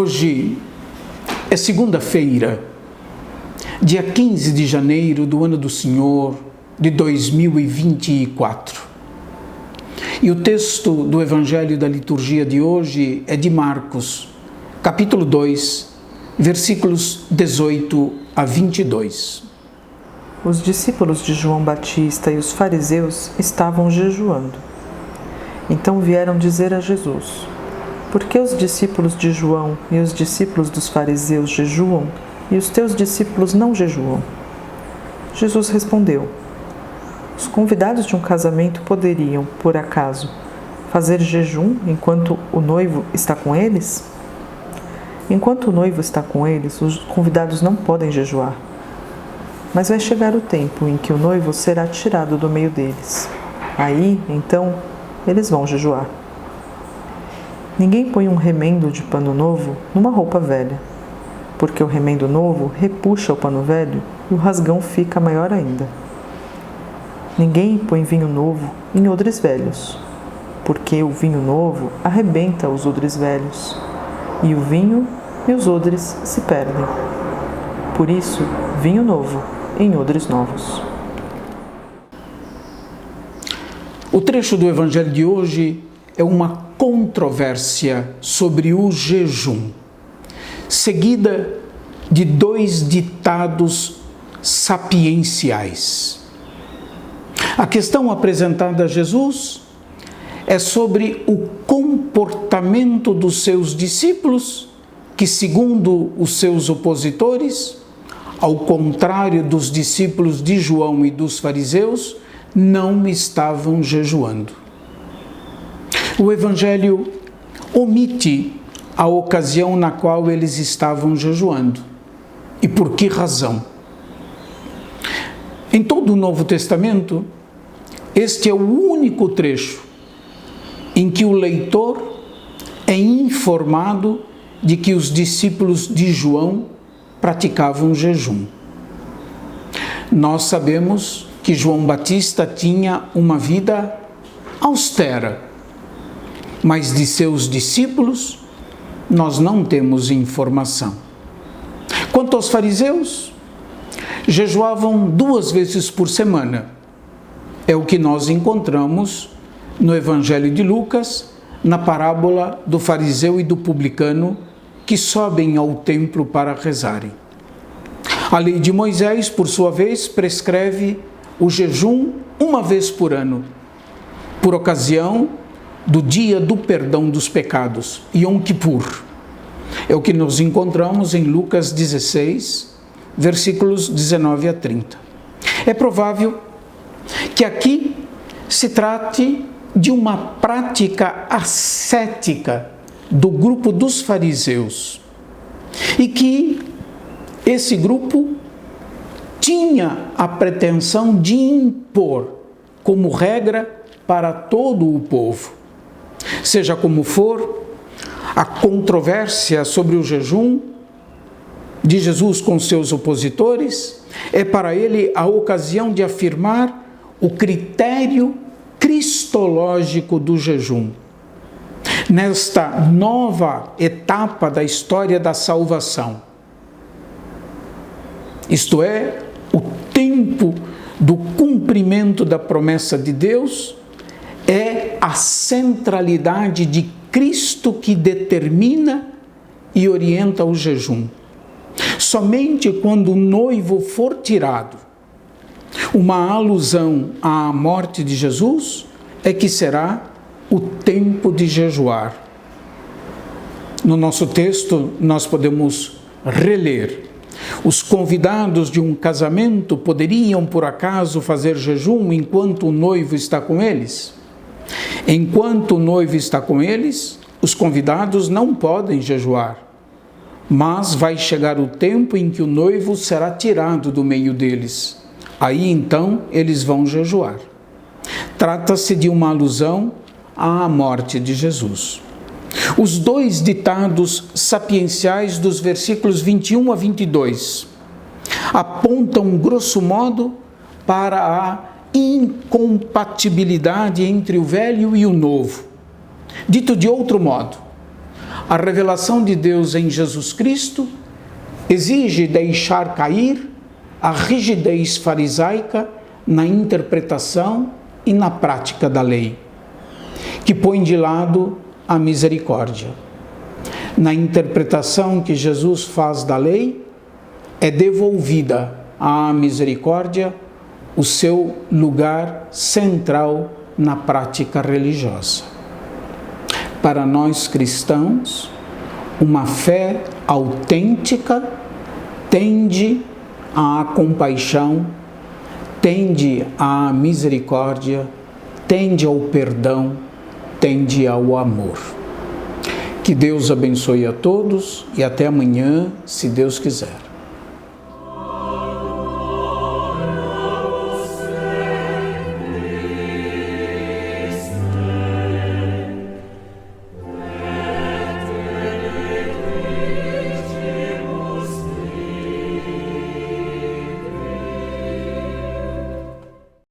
Hoje é segunda-feira, dia 15 de janeiro do ano do Senhor de 2024. E o texto do Evangelho da liturgia de hoje é de Marcos, capítulo 2, versículos 18 a 22. Os discípulos de João Batista e os fariseus estavam jejuando. Então vieram dizer a Jesus: por que os discípulos de João e os discípulos dos fariseus jejuam e os teus discípulos não jejuam? Jesus respondeu: os convidados de um casamento poderiam, por acaso, fazer jejum enquanto o noivo está com eles? Enquanto o noivo está com eles, os convidados não podem jejuar. Mas vai chegar o tempo em que o noivo será tirado do meio deles. Aí, então, eles vão jejuar. Ninguém põe um remendo de pano novo numa roupa velha, porque o remendo novo repuxa o pano velho e o rasgão fica maior ainda. Ninguém põe vinho novo em odres velhos, porque o vinho novo arrebenta os odres velhos, e o vinho e os odres se perdem. Por isso, vinho novo em odres novos. O trecho do Evangelho de hoje é uma controvérsia sobre o jejum, seguida de dois ditados sapienciais. A questão apresentada a Jesus é sobre o comportamento dos seus discípulos, que, segundo os seus opositores, ao contrário dos discípulos de João e dos fariseus, não estavam jejuando. O Evangelho omite a ocasião na qual eles estavam jejuando. E por que razão? Em todo o Novo Testamento, este é o único trecho em que o leitor é informado de que os discípulos de João praticavam jejum. Nós sabemos que João Batista tinha uma vida austera, mas de seus discípulos nós não temos informação. Quanto aos fariseus, jejuavam 2 vezes por semana. É o que nós encontramos no Evangelho de Lucas, na parábola do fariseu e do publicano que sobem ao templo para rezarem. A lei de Moisés, por sua vez, prescreve o jejum 1 vez por ano, por ocasião do dia do perdão dos pecados, Yom Kippur. É o que nós encontramos em Lucas 16, versículos 19 a 30. É provável que aqui se trate de uma prática ascética do grupo dos fariseus e que esse grupo tinha a pretensão de impor como regra para todo o povo. Seja como for, a controvérsia sobre o jejum de Jesus com seus opositores é para ele a ocasião de afirmar o critério cristológico do jejum. Nesta nova etapa da história da salvação, isto é, o tempo do cumprimento da promessa de Deus, é a centralidade de Cristo que determina e orienta o jejum. Somente quando o noivo for tirado, uma alusão à morte de Jesus, é que será o tempo de jejuar. No nosso texto, nós podemos reler: os convidados de um casamento poderiam, por acaso, fazer jejum enquanto o noivo está com eles? Enquanto o noivo está com eles, os convidados não podem jejuar. Mas vai chegar o tempo em que o noivo será tirado do meio deles. Aí, então, eles vão jejuar. Trata-se de uma alusão à morte de Jesus. Os dois ditados sapienciais dos versículos 21 a 22 apontam, grosso modo, para a incompatibilidade entre o velho e o novo. Dito de outro modo, A revelação de Deus em Jesus Cristo exige deixar cair a rigidez farisaica na interpretação e na prática da lei, que põe de lado a misericórdia. Na interpretação que Jesus faz da lei, é devolvida à misericórdia o seu lugar central na prática religiosa. Para nós cristãos, uma fé autêntica tende à compaixão, tende à misericórdia, tende ao perdão, tende ao amor. Que Deus abençoe a todos e até amanhã, se Deus quiser.